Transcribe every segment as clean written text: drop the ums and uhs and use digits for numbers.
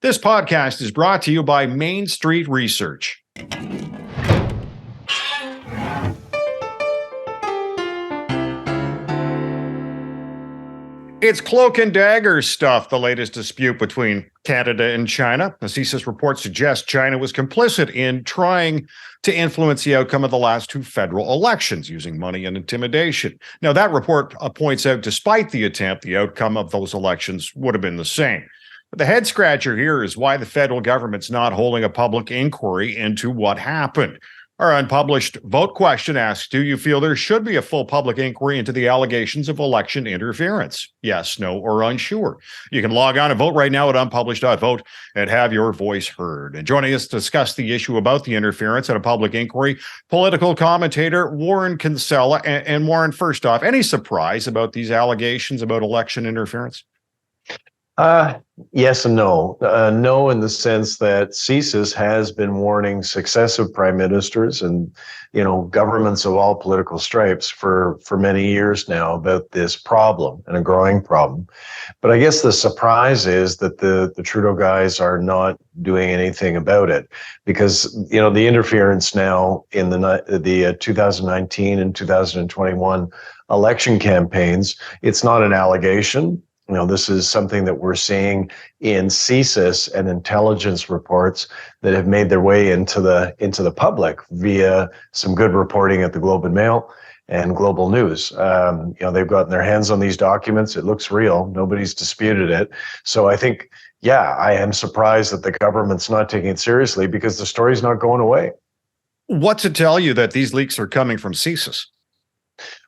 This podcast is brought to you by Main Street Research. It's cloak and dagger stuff, the latest dispute between Canada and China. The CSIS report suggests China was complicit in trying to influence the outcome of the last two federal elections using money and intimidation. Now, that report points out, despite the attempt, the outcome of those elections would have been the same. But the head scratcher here is why the federal government's not holding a public inquiry into what happened. Our unpublished vote question asks, do you feel there should be a full public inquiry into the allegations of election interference? Yes, no, or unsure. You can log on and vote right now at Unpublished.vote and have your voice heard. And joining us to discuss the issue about the interference and a public inquiry, political commentator Warren Kinsella. And Warren, first off, any surprise about these allegations about election interference? Yes and no. No, in the sense that CSIS has been warning successive prime ministers and, governments of all political stripes for many years now about this problem, and a growing problem. But I guess the surprise is that the Trudeau guys are not doing anything about it, because, the interference now in the 2019 and 2021 election campaigns, it's not an allegation. This is something that we're seeing in CSIS and intelligence reports that have made their way into the public via some good reporting at the Globe and Mail and Global News. They've gotten their hands on these documents. It looks real. Nobody's disputed it. So I think, I am surprised that the government's not taking it seriously, because the story's not going away. What's to tell you that these leaks are coming from CSIS?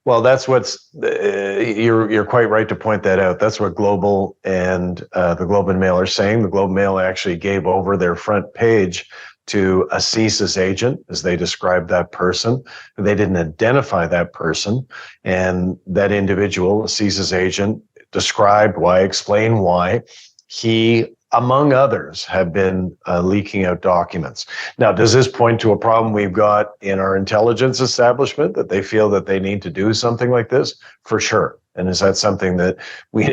Well, that's what's you're quite right to point that out. That's what Global and the Globe and Mail are saying. The Globe and Mail actually gave over their front page to a CSIS agent, as they described that person. They didn't identify that person, and that individual, a CSIS agent, explained why he, among others, have been leaking out documents. Now, does this point to a problem we've got in our intelligence establishment, that they feel that they need to do something like this? For sure. And is that something that we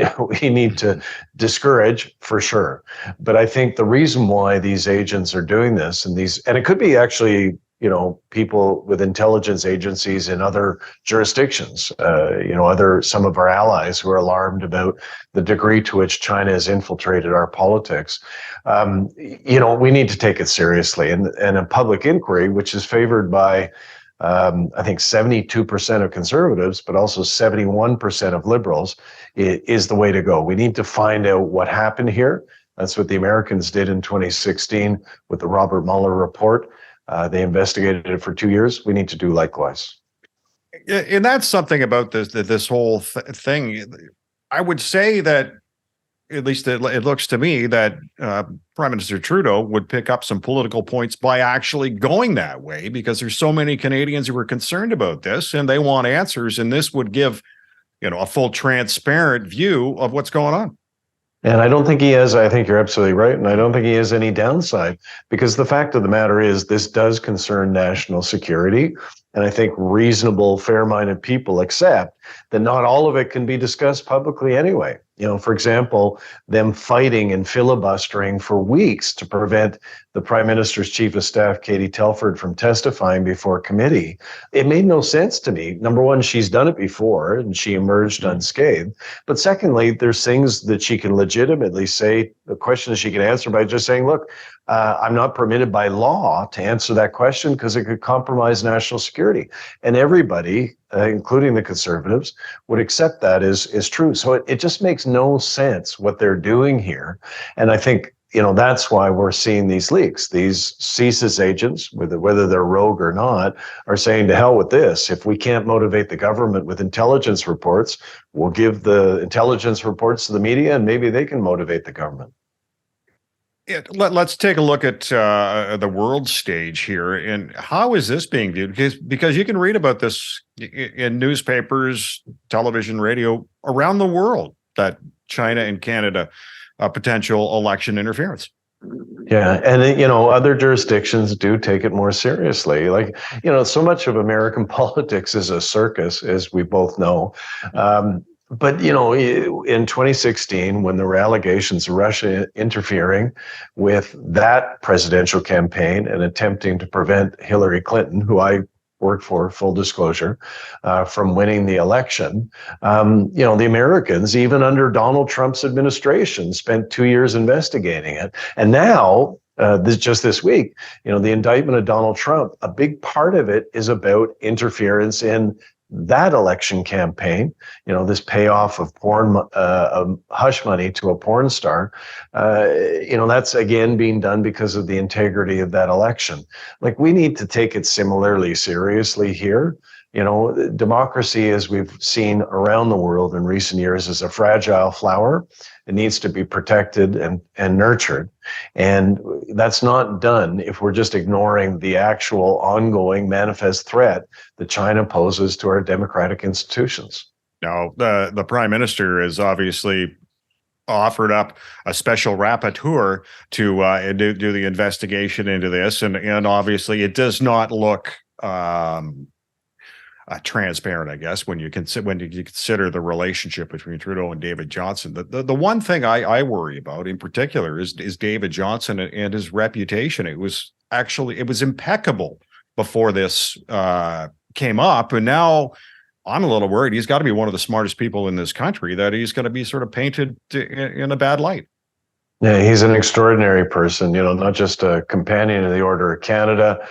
need to discourage? For sure. But I think the reason why these agents are doing this, and it could be actually, people with intelligence agencies in other jurisdictions, some of our allies who are alarmed about the degree to which China has infiltrated our politics. We need to take it seriously, and a public inquiry, which is favored by, I think 72% of conservatives, but also 71% of liberals, is the way to go. We need to find out what happened here. That's what the Americans did in 2016 with the Robert Mueller report. They investigated it for 2 years. We need to do likewise. And that's something about this whole thing. I would say that, at least it looks to me, that Prime Minister Trudeau would pick up some political points by actually going that way, because there's so many Canadians who are concerned about this and they want answers. And this would give, a full transparent view of what's going on. And I don't think he has. I think you're absolutely right. And I don't think he has any downside, because the fact of the matter is this does concern national security. And I think reasonable, fair-minded people accept that not all of it can be discussed publicly anyway. For example, them fighting and filibustering for weeks to prevent the Prime Minister's Chief of Staff, Katie Telford, from testifying before committee. It made no sense to me. Number one, she's done it before and she emerged unscathed. But secondly, there's things that she can legitimately say, the questions she can answer by just saying, look, I'm not permitted by law to answer that question because it could compromise national security. And everybody, including the Conservatives, would accept that as true. So it just makes no sense what they're doing here. And I think, that's why we're seeing these leaks. These CSIS agents, whether they're rogue or not, are saying, to hell with this. If we can't motivate the government with intelligence reports, we'll give the intelligence reports to the media and maybe they can motivate the government. Let's take a look at the world stage here. And how is this being viewed? Because you can read about this in newspapers, television, radio around the world, that China and Canada potential election interference. Yeah. And, other jurisdictions do take it more seriously. So much of American politics is a circus, as we both know. But, you know, in 2016, when there were allegations of Russia interfering with that presidential campaign and attempting to prevent Hillary Clinton, who I worked for, full disclosure, from winning the election, you know, the Americans, even under Donald Trump's administration, spent 2 years investigating it. And now, just this week, you know, the indictment of Donald Trump, a big part of it is about interference in that election campaign, you know, this payoff of porn, hush money to a porn star, you know, that's again being done because of the integrity of that election. Like, we need to take it similarly seriously here. You know, democracy, as we've seen around the world in recent years, is a fragile flower. It needs to be protected and nurtured. And that's not done if we're just ignoring the actual ongoing manifest threat that China poses to our democratic institutions. Now, the prime minister has obviously offered up a special rapporteur to do the investigation into this. And obviously it does not look transparent, I guess, when you consider the relationship between Trudeau and David Johnston. The one thing I worry about in particular is David Johnston and his reputation. It was impeccable before this came up, and now I'm a little worried. He's got to be one of the smartest people in this country, that he's going to be sort of painted in a bad light. Yeah, he's an extraordinary person, you know, not just a companion of the Order of Canada.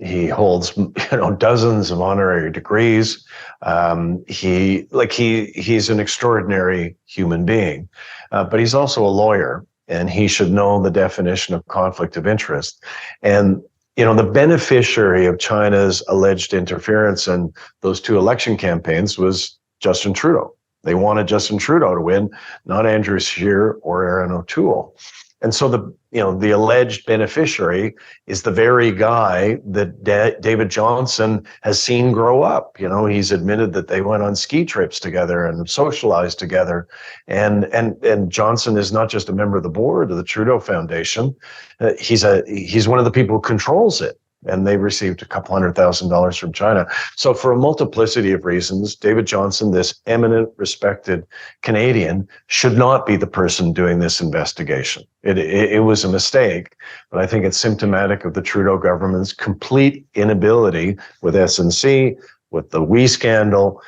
He holds, you know, dozens of honorary degrees. He's an extraordinary human being, but he's also a lawyer, and he should know the definition of conflict of interest. And, you know, the beneficiary of China's alleged interference in those two election campaigns was Justin Trudeau. They wanted Justin Trudeau to win, not Andrew Scheer or Erin O'Toole. And so the alleged beneficiary is the very guy that David Johnston has seen grow up. You know, he's admitted that they went on ski trips together and socialized together. And Johnston is not just a member of the board of the Trudeau Foundation. He's one of the people who controls it. And they received $200,000 from China. So for a multiplicity of reasons, David Johnston, this eminent, respected Canadian, should not be the person doing this investigation. It was a mistake, but I think it's symptomatic of the Trudeau government's complete inability with SNC, with the WE scandal,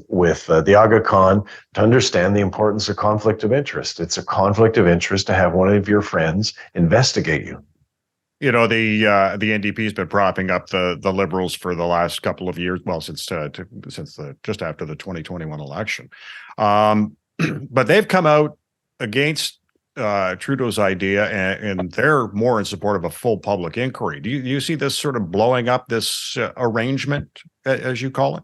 with the Aga Khan, to understand the importance of conflict of interest. It's a conflict of interest to have one of your friends investigate you. You know, the NDP has been propping up the Liberals for the last couple of years, well, since just after the 2021 election. But they've come out against Trudeau's idea, and they're more in support of a full public inquiry. Do you see this sort of blowing up this arrangement, as you call it?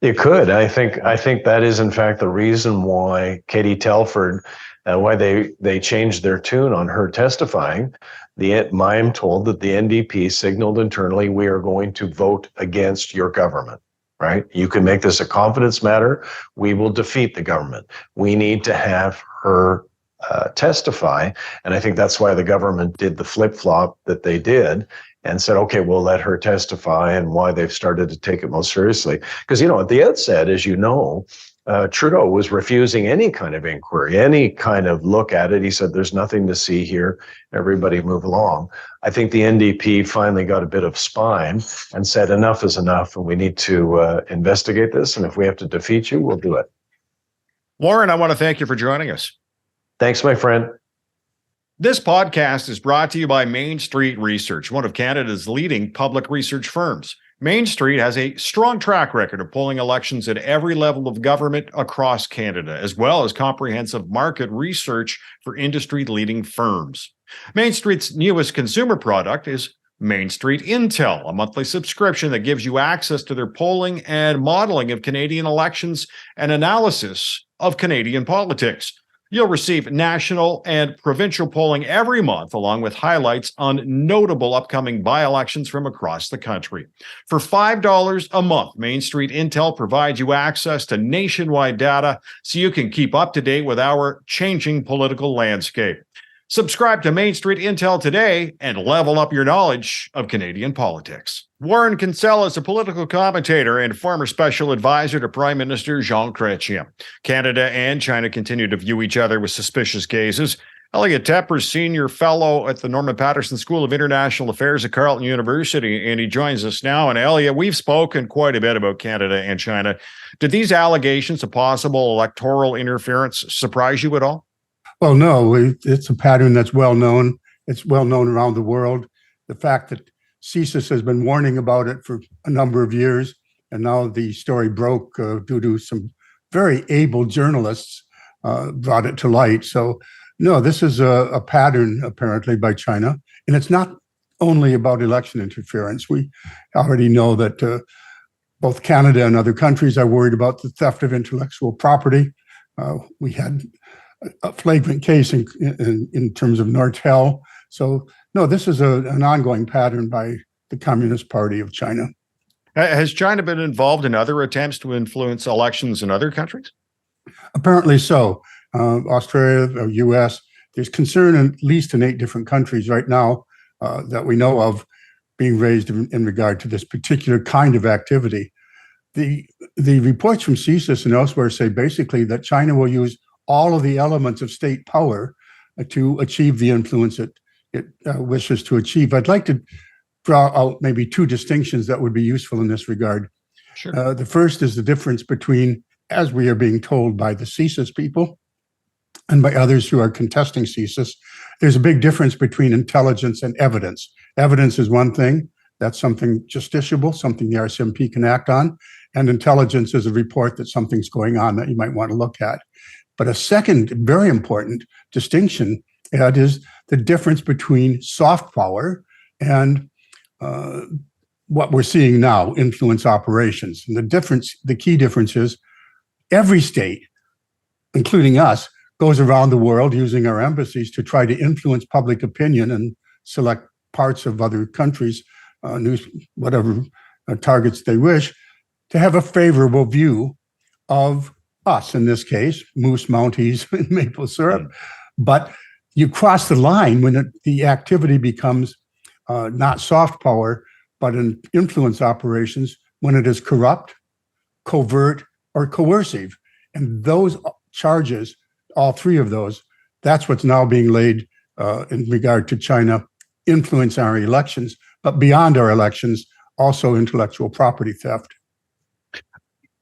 It could. I think that is, in fact, the reason why Katie Telford, why they changed their tune on her testifying. I'm told that the NDP signaled internally, we are going to vote against your government, right? You can make this a confidence matter. We will defeat the government. We need to have her testify. And I think that's why the government did the flip-flop that they did and said, okay, we'll let her testify, and why they've started to take it most seriously. Because, you know, at the outset, as you know, Trudeau was refusing any kind of inquiry, any kind of look at it. He said, there's nothing to see here. Everybody move along. I think the NDP finally got a bit of spine and said, enough is enough, and we need to investigate this. And if we have to defeat you, we'll do it. Warren, I want to thank you for joining us. Thanks, my friend. This podcast is brought to you by Main Street Research, one of Canada's leading public research firms. Main Street has a strong track record of polling elections at every level of government across Canada, as well as comprehensive market research for industry-leading firms. Main Street's newest consumer product is Main Street Intel, a monthly subscription that gives you access to their polling and modeling of Canadian elections and analysis of Canadian politics. You'll receive national and provincial polling every month, along with highlights on notable upcoming by-elections from across the country. For $5 a month, Main Street Intel provides you access to nationwide data so you can keep up to date with our changing political landscape. Subscribe to Main Street Intel today and level up your knowledge of Canadian politics. Warren Kinsella is a political commentator and former special advisor to Prime Minister Jean Chretien. Canada and China continue to view each other with suspicious gazes. Elliot Tepper's senior fellow at the Norman Paterson School of International Affairs at Carleton University, and he joins us now. And Elliot, we've spoken quite a bit about Canada and China. Did these allegations of possible electoral interference surprise you at all? Well, no, it's a pattern that's well known. It's well known around the world. The fact that CSIS has been warning about it for a number of years, and now the story broke due to some very able journalists brought it to light. So, no, this is a pattern apparently by China, and it's not only about election interference. We already know that both Canada and other countries are worried about the theft of intellectual property. We had a flagrant case in terms of Nortel. So, no, this is an ongoing pattern by the Communist Party of China. Has China been involved in other attempts to influence elections in other countries? Apparently so. Australia, US, there's concern at least in 8 different countries right now that we know of being raised in regard to this particular kind of activity. The reports from CSIS and elsewhere say basically that China will use all of the elements of state power to achieve the influence it wishes to achieve. I'd like to draw out maybe 2 distinctions that would be useful in this regard. Sure. The first is the difference between, as we are being told by the CSIS people and by others who are contesting CSIS, there's a big difference between intelligence and evidence. Evidence is one thing. That's something justiciable, something the RCMP can act on. And intelligence is a report that something's going on that you might want to look at. But a second very important distinction, Ed, is the difference between soft power and what we're seeing now, influence operations. And the key difference is every state, including us, goes around the world using our embassies to try to influence public opinion and select parts of other countries, whatever targets they wish, to have a favorable view of us, in this case, moose, mounties, and maple syrup. But you cross the line when the activity becomes not soft power, but an influence operations when it is corrupt, covert, or coercive. And those charges, all 3 of those, that's what's now being laid in regard to China influence our elections, but beyond our elections, also intellectual property theft.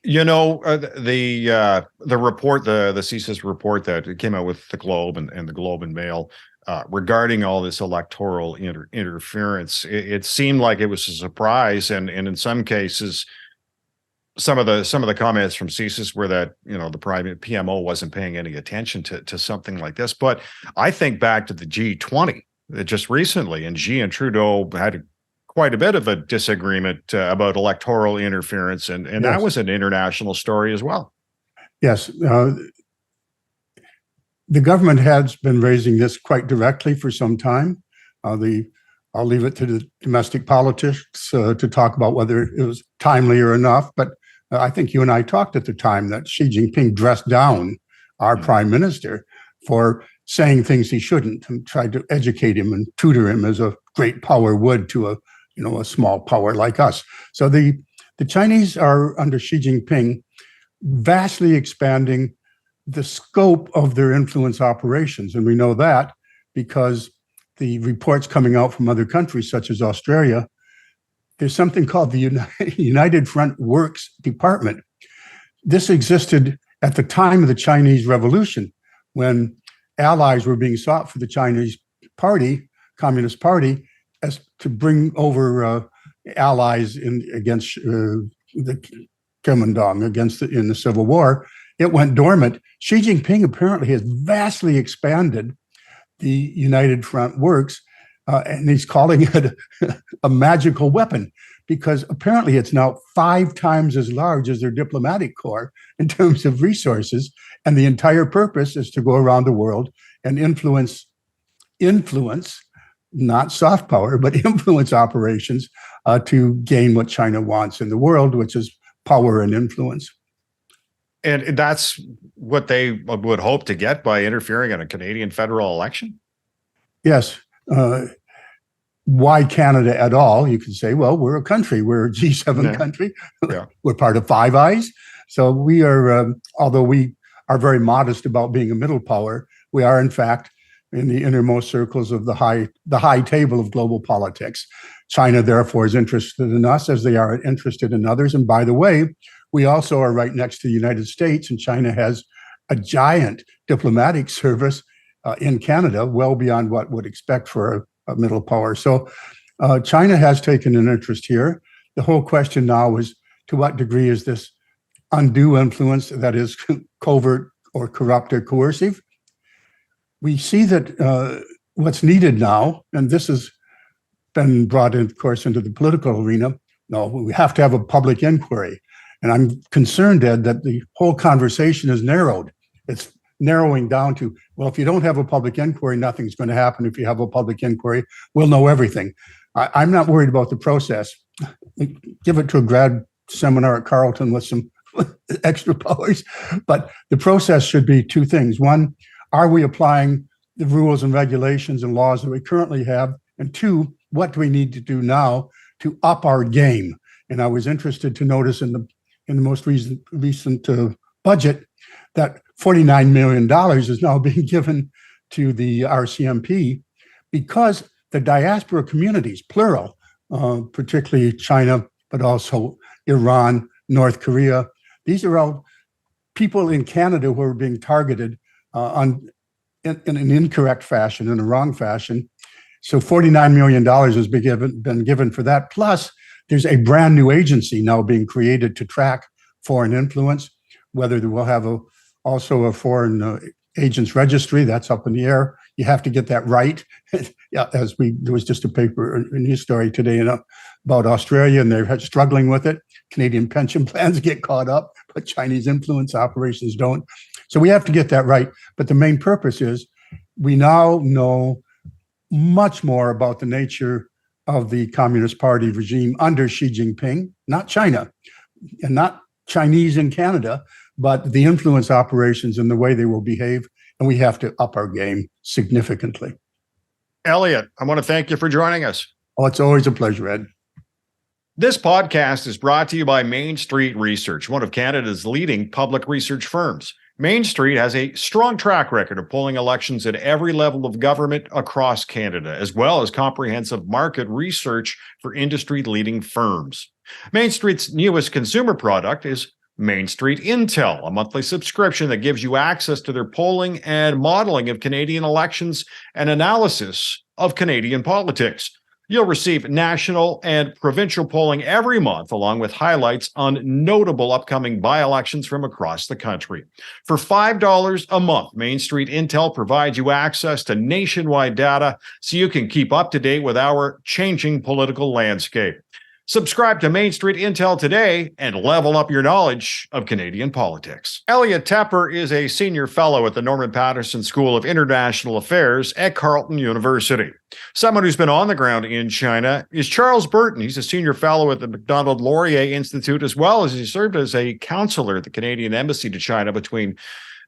You know, the report, the CSIS report that came out with the Globe and the Globe and Mail regarding all this electoral interference, it seemed like it was a surprise, and in some cases, some of the comments from CSIS were that, you know, the private PMO wasn't paying any attention to something like this. But I think back to the G20 just recently, and Xi and Trudeau had quite a bit of a disagreement about electoral interference, and yes, that was an international story as well. Yes. The government has been raising this quite directly for some time. I'll leave it to the domestic politics to talk about whether it was timely or enough, but I think you and I talked at the time that Xi Jinping dressed down our prime minister for saying things he shouldn't and tried to educate him and tutor him as a great power would to a small power like us. So the Chinese are, under Xi Jinping, vastly expanding the scope of their influence operations. And we know that because the reports coming out from other countries, such as Australia, there's something called the United Front Works Department. This existed at the time of the Chinese Revolution, when allies were being sought for the Chinese Party, Communist Party, as to bring over allies against the Kuomintang, in the Civil War. It went dormant. Xi Jinping apparently has vastly expanded the United Front Works, and he's calling it a magical weapon, because apparently it's now 5 times as large as their diplomatic corps in terms of resources, and the entire purpose is to go around the world and influence, not soft power, but influence operations to gain what China wants in the world, which is power and influence. And that's what they would hope to get by interfering in a Canadian federal election? Yes. Why Canada at all? You could say, well, we're a country. We're a G7 country. Yeah. We're part of Five Eyes. So we are, although we are very modest about being a middle power, we are in fact in the innermost circles of the high table of global politics. China, therefore, is interested in us as they are interested in others. And by the way, we also are right next to the United States, and China has a giant diplomatic service in Canada, well beyond what would expect for a middle power. So China has taken an interest here. The whole question now is, to what degree is this undue influence that is covert or corrupt or coercive? We see that what's needed now, and this has been brought in, of course, into the political arena. No, we have to have a public inquiry. And I'm concerned, Ed, that the whole conversation is narrowed. It's narrowing down to, well, if you don't have a public inquiry, nothing's going to happen. If you have a public inquiry, we'll know everything. I'm not worried about the process. Give it to a grad seminar at Carleton with some extra powers. But the process should be two things. One, are we applying the rules and regulations and laws that we currently have? And two, what do we need to do now to up our game? And I was interested to notice in the most recent budget that $49 million is now being given to the RCMP because the diaspora communities, plural, particularly China, but also Iran, North Korea, these are all people in Canada who are being targeted in an incorrect fashion, in a wrong fashion. So $49 million has been given for that. Plus, there's a brand new agency now being created to track foreign influence, whether we'll have also a foreign agents registry. That's up in the air. You have to get that right. There was just a paper, a news story today about Australia, and they're struggling with it. Canadian pension plans get caught up, but Chinese influence operations don't. So we have to get that right. But the main purpose is we now know much more about the nature of the Communist Party regime under Xi Jinping, not China, and not Chinese in Canada, but the influence operations and the way they will behave. And we have to up our game significantly. Elliot, I want to thank you for joining us. Oh, it's always a pleasure, Ed. This podcast is brought to you by Main Street Research, one of Canada's leading public research firms. Main Street has a strong track record of polling elections at every level of government across Canada, as well as comprehensive market research for industry-leading firms. Main Street's newest consumer product is Main Street Intel, a monthly subscription that gives you access to their polling and modeling of Canadian elections and analysis of Canadian politics. You'll receive national and provincial polling every month, along with highlights on notable upcoming by-elections from across the country. For $5 a month, Main Street Intel provides you access to nationwide data so you can keep up to date with our changing political landscape. Subscribe to Main Street Intel today and level up your knowledge of Canadian politics. Elliot Tepper is a senior fellow at the Norman Paterson School of International Affairs at Carleton University. Someone who's been on the ground in China is Charles Burton. He's a senior fellow at the Macdonald Laurier Institute, as well as he served as a counselor at the Canadian Embassy to China between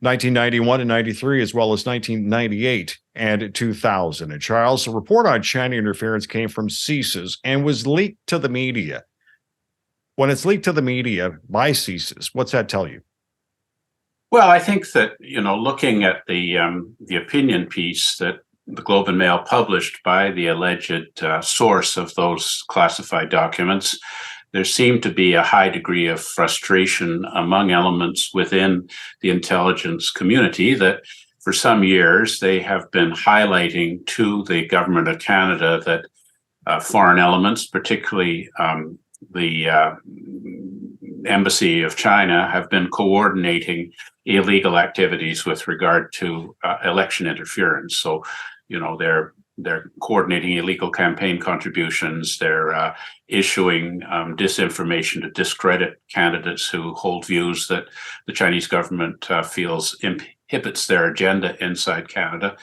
1991 and 93, as well as 1998 and 2000. And Charles, a report on China interference came from CSIS and was leaked to the media. When it's leaked to the media by CSIS, what's that tell you? Well, I think that, looking at the opinion piece that the Globe and Mail published by the alleged source of those classified documents, there seemed to be a high degree of frustration among elements within the intelligence community that for some years they have been highlighting to the government of Canada that foreign elements, particularly the Embassy of China, have been coordinating illegal activities with regard to election interference. So, they're coordinating illegal campaign contributions. They're issuing disinformation to discredit candidates who hold views that the Chinese government feels inhibits their agenda inside Canada.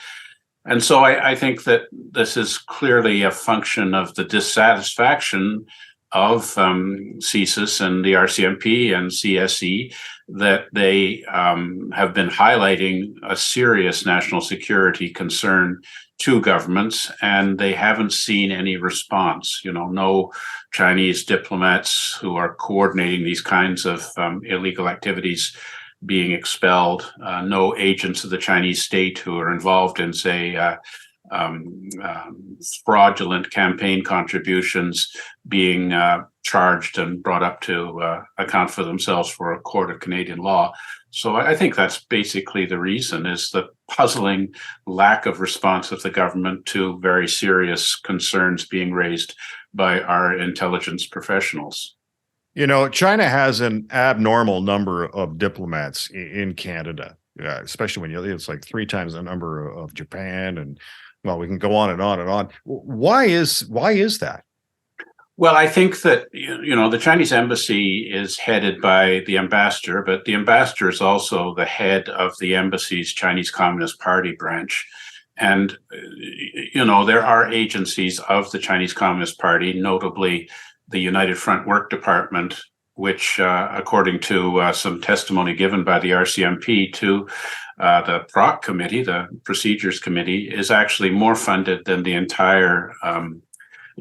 And so I think that this is clearly a function of the dissatisfaction of CSIS and the RCMP and CSE that they have been highlighting a serious national security concern two governments, and they haven't seen any response. No Chinese diplomats who are coordinating these kinds of illegal activities being expelled, no agents of the Chinese state who are involved in, say, fraudulent campaign contributions being charged and brought up to account for themselves for a court of Canadian law. So I think that's basically the reason, is the puzzling lack of response of the government to very serious concerns being raised by our intelligence professionals. China has an abnormal number of diplomats in Canada, especially when it's like 3 times the number of Japan, and well, we can go on and on and on. Why is that? Well, I think that, the Chinese embassy is headed by the ambassador, but the ambassador is also the head of the embassy's Chinese Communist Party branch. And, there are agencies of the Chinese Communist Party, notably the United Front Work Department, which, according to some testimony given by the RCMP to the PROC committee, the Procedures Committee, is actually more funded than the entire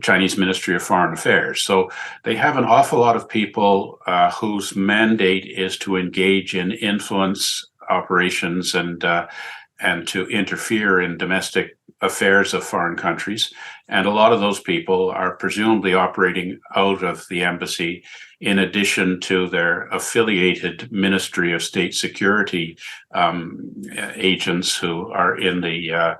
Chinese Ministry of Foreign Affairs. So they have an awful lot of people whose mandate is to engage in influence operations and to interfere in domestic affairs of foreign countries. And a lot of those people are presumably operating out of the embassy, in addition to their affiliated Ministry of State Security agents who are in the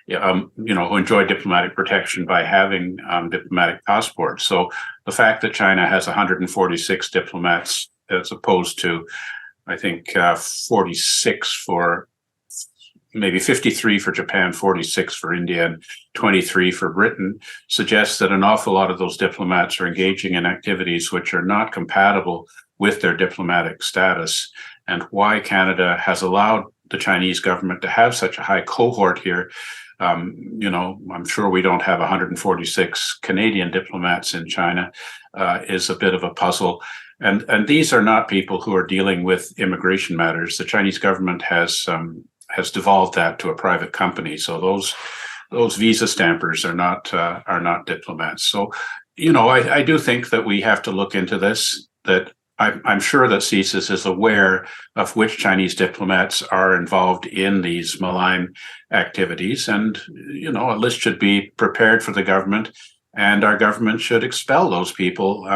who enjoy diplomatic protection by having diplomatic passports. So the fact that China has 146 diplomats, as opposed to, I think, 46 for, maybe 53 for Japan, 46 for India, and 23 for Britain, suggests that an awful lot of those diplomats are engaging in activities which are not compatible with their diplomatic status. And why Canada has allowed the Chinese government to have such a high cohort here, I'm sure we don't have 146 Canadian diplomats in China, is a bit of a puzzle. And these are not people who are dealing with immigration matters. The Chinese government has devolved that to a private company. So those visa stampers are not diplomats. So, I do think that we have to look into this, that I'm sure that CSIS is aware of which Chinese diplomats are involved in these malign activities. And, a list should be prepared for the government, and our government should expel those people.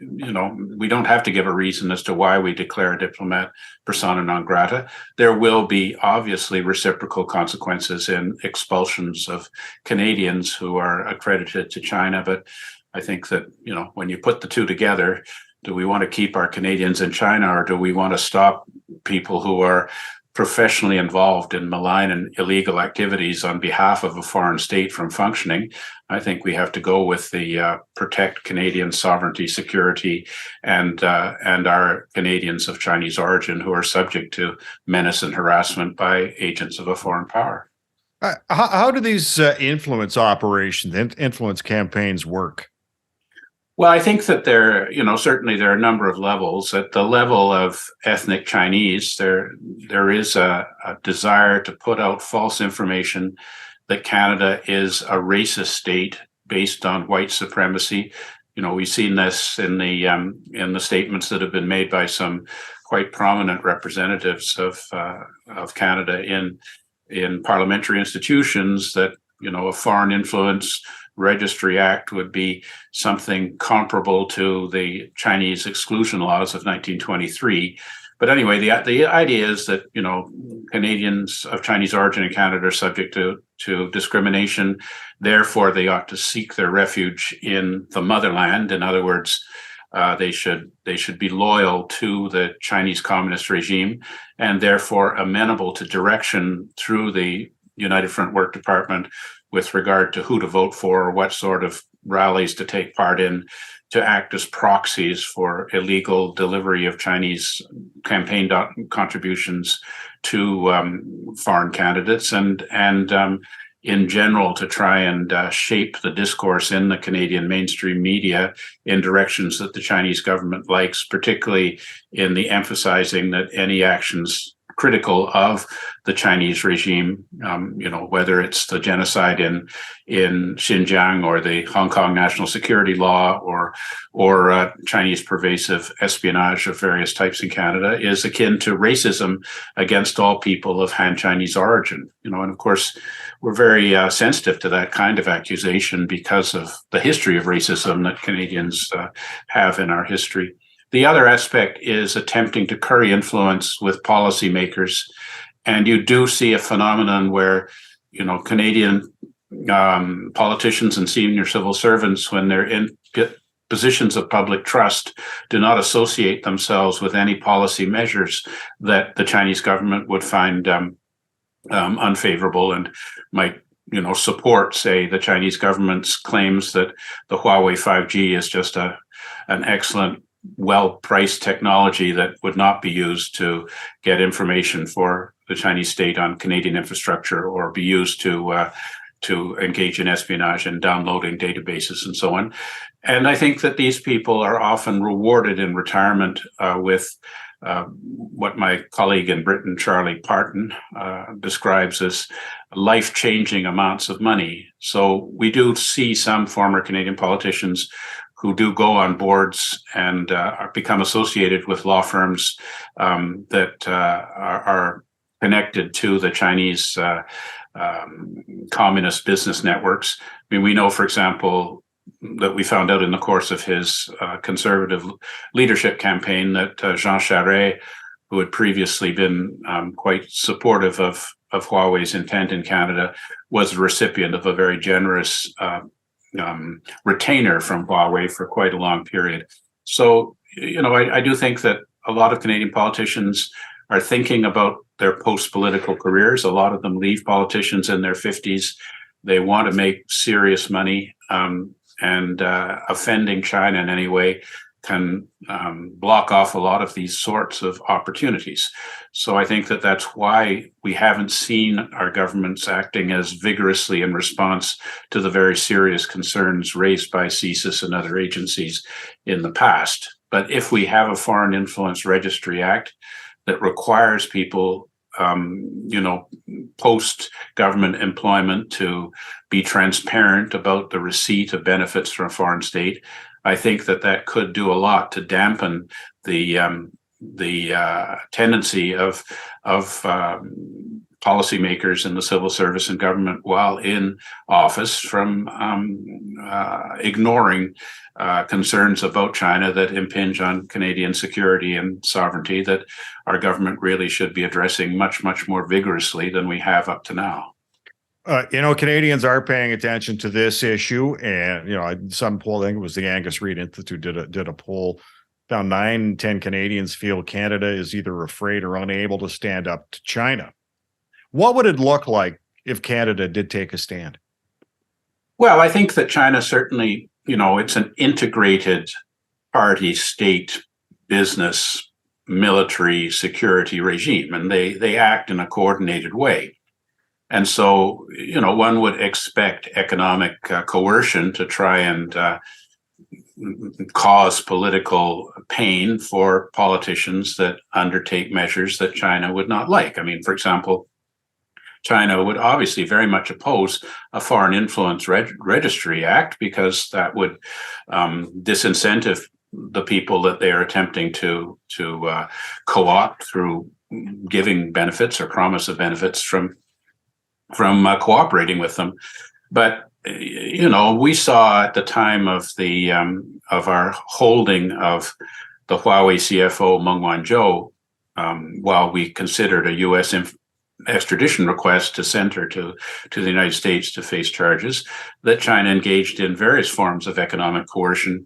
We don't have to give a reason as to why we declare a diplomat persona non grata. There will be obviously reciprocal consequences in expulsions of Canadians who are accredited to China. But I think that, when you put the two together, do we want to keep our Canadians in China, or do we want to stop people who are professionally involved in malign and illegal activities on behalf of a foreign state from functioning? I think we have to go with the protect Canadian sovereignty, security, and our Canadians of Chinese origin who are subject to menace and harassment by agents of a foreign power. How do these influence operations, influence campaigns work? Well, I think that certainly there are a number of levels. At the level of ethnic Chinese, there is a desire to put out false information that Canada is a racist state based on white supremacy. We've seen this in the statements that have been made by some quite prominent representatives of Canada in parliamentary institutions, that a foreign influence registry act would be something comparable to the Chinese exclusion laws of 1923. But anyway, the idea is that, Canadians of Chinese origin in Canada are subject to discrimination. Therefore, they ought to seek their refuge in the motherland. In other words, they should be loyal to the Chinese communist regime, and therefore amenable to direction through the United Front Work Department with regard to who to vote for, or what sort of rallies to take part in, to act as proxies for illegal delivery of Chinese campaign contributions to foreign candidates, and in general to try and shape the discourse in the Canadian mainstream media in directions that the Chinese government likes, particularly in the emphasizing that any actions critical of the Chinese regime, whether it's the genocide in Xinjiang or the Hong Kong national security law or Chinese pervasive espionage of various types in Canada, is akin to racism against all people of Han Chinese origin. And of course, we're very sensitive to that kind of accusation because of the history of racism that Canadians have in our history. The other aspect is attempting to curry influence with policymakers. And you do see a phenomenon where, Canadian politicians and senior civil servants, when they're in positions of public trust, do not associate themselves with any policy measures that the Chinese government would find unfavorable and might support, say, the Chinese government's claims that the Huawei 5G is just an excellent, well-priced technology that would not be used to get information for the Chinese state on Canadian infrastructure or be used to engage in espionage and downloading databases and so on. And I think that these people are often rewarded in retirement with what my colleague in Britain, Charlie Parton, describes as life-changing amounts of money. So we do see some former Canadian politicians who do go on boards and become associated with law firms that are connected to the Chinese communist business networks. I mean, we know, for example, that we found out in the course of his conservative leadership campaign that Jean Chretien, who had previously been quite supportive of Huawei's intent in Canada, was the recipient of a very generous retainer from Huawei for quite a long period. So, I do think that a lot of Canadian politicians are thinking about their post-political careers. A lot of them leave politicians in their 50s. They want to make serious money, and offending China in any way can block off a lot of these sorts of opportunities. So I think that that's why we haven't seen our governments acting as vigorously in response to the very serious concerns raised by CSIS and other agencies in the past. But if we have a Foreign Influence Registry Act that requires people, post-government employment to be transparent about the receipt of benefits from a foreign state, I think that could do a lot to dampen the tendency of policymakers in the civil service and government while in office from ignoring concerns about China that impinge on Canadian security and sovereignty that our government really should be addressing much, much more vigorously than we have up to now. Canadians are paying attention to this issue, and some poll, I think it was the Angus Reid Institute did a poll, found 9 in 10 Canadians feel Canada is either afraid or unable to stand up to China. What would it look like if Canada did take a stand? Well, I think that China certainly, it's an integrated party, state, business, military, security regime, and they act in a coordinated way. And so, one would expect economic coercion to try and cause political pain for politicians that undertake measures that China would not like. I mean, for example, China would obviously very much oppose a Foreign Influence Registry Act because that would disincentive the people that they are attempting to co-opt through giving benefits or promise of benefits from cooperating with them. But we saw at the time of the of our holding of the Huawei CFO Meng Wanzhou, while we considered a U.S. extradition request to send her to the United States to face charges, that China engaged in various forms of economic coercion.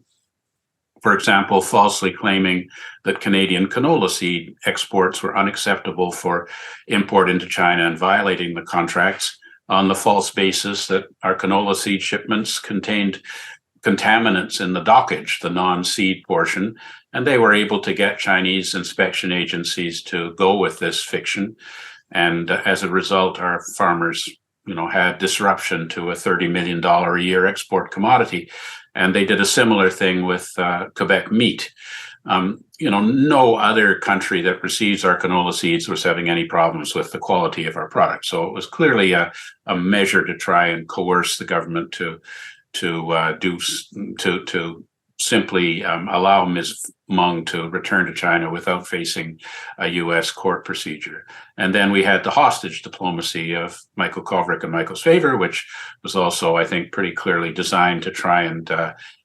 For example, falsely claiming that Canadian canola seed exports were unacceptable for import into China and violating the contracts on the false basis that our canola seed shipments contained contaminants in the dockage, the non-seed portion, and they were able to get Chinese inspection agencies to go with this fiction. And as a result, our farmers, had disruption to a $30 million a year export commodity. And they did a similar thing with Quebec meat. no other country that receives our canola seeds was having any problems with the quality of our product. So it was clearly a measure to try and coerce the government to simply allow Ms. Meng to return to China without facing a U.S. court procedure. And then we had the hostage diplomacy of Michael Kovrig and Michael's favor, which was also, I think, pretty clearly designed to try and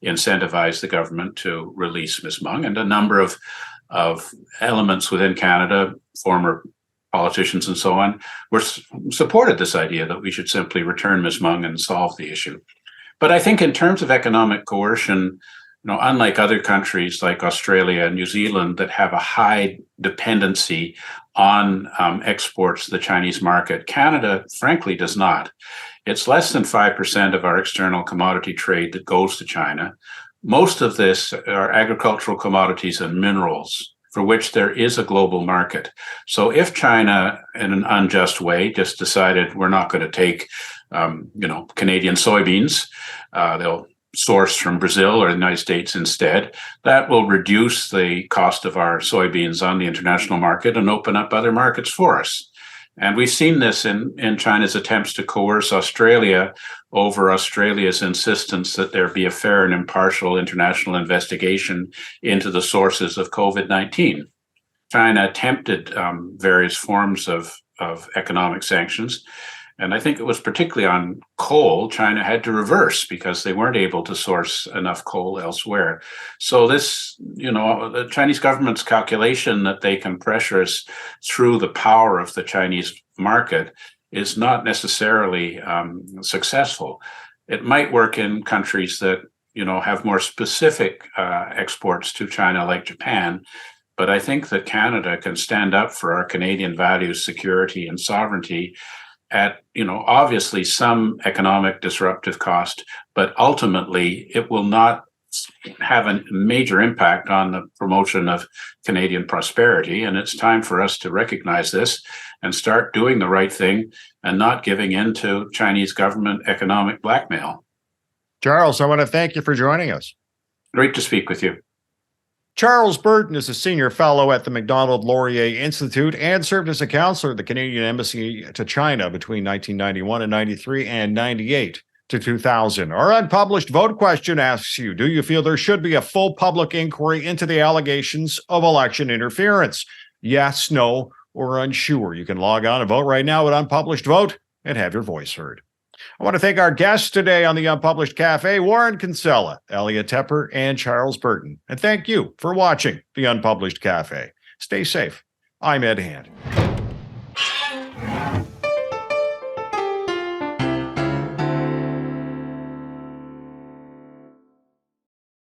incentivize the government to release Ms. Meng. And a number of elements within Canada, former politicians and so on, supported this idea that we should simply return Ms. Meng and solve the issue. But I think in terms of economic coercion, unlike other countries like Australia and New Zealand that have a high dependency on exports to the Chinese market, Canada, frankly, does not. It's less than 5% of our external commodity trade that goes to China. Most of this are agricultural commodities and minerals, for which there is a global market. So if China, in an unjust way, just decided we're not going to take, Canadian soybeans, they'll source from Brazil or the United States instead, that will reduce the cost of our soybeans on the international market and open up other markets for us. And we've seen this in China's attempts to coerce Australia over Australia's insistence that there be a fair and impartial international investigation into the sources of COVID-19. China attempted various forms of economic sanctions. And I think it was particularly on coal, China had to reverse because they weren't able to source enough coal elsewhere. So this, the Chinese government's calculation that they can pressure us through the power of the Chinese market is not necessarily successful. It might work in countries that, have more specific exports to China, like Japan. But I think that Canada can stand up for our Canadian values, security, and sovereignty at, obviously some economic disruptive cost, but ultimately it will not have a major impact on the promotion of Canadian prosperity. And it's time for us to recognize this and start doing the right thing and not giving in to Chinese government economic blackmail. Charles, I want to thank you for joining us. Great to speak with you. Charles Burton is a senior fellow at the Macdonald-Laurier Institute and served as a counselor at the Canadian Embassy to China between 1991 and 93 and 98 to 2000. Our unpublished vote question asks you, do you feel there should be a full public inquiry into the allegations of election interference? Yes, no, or unsure. You can log on and vote right now at Unpublished Vote and have your voice heard. I want to thank our guests today on the Unpublished Cafe, Warren Kinsella, Elliot Tepper, and Charles Burton. And thank you for watching the Unpublished Cafe. Stay safe. I'm Ed Hand.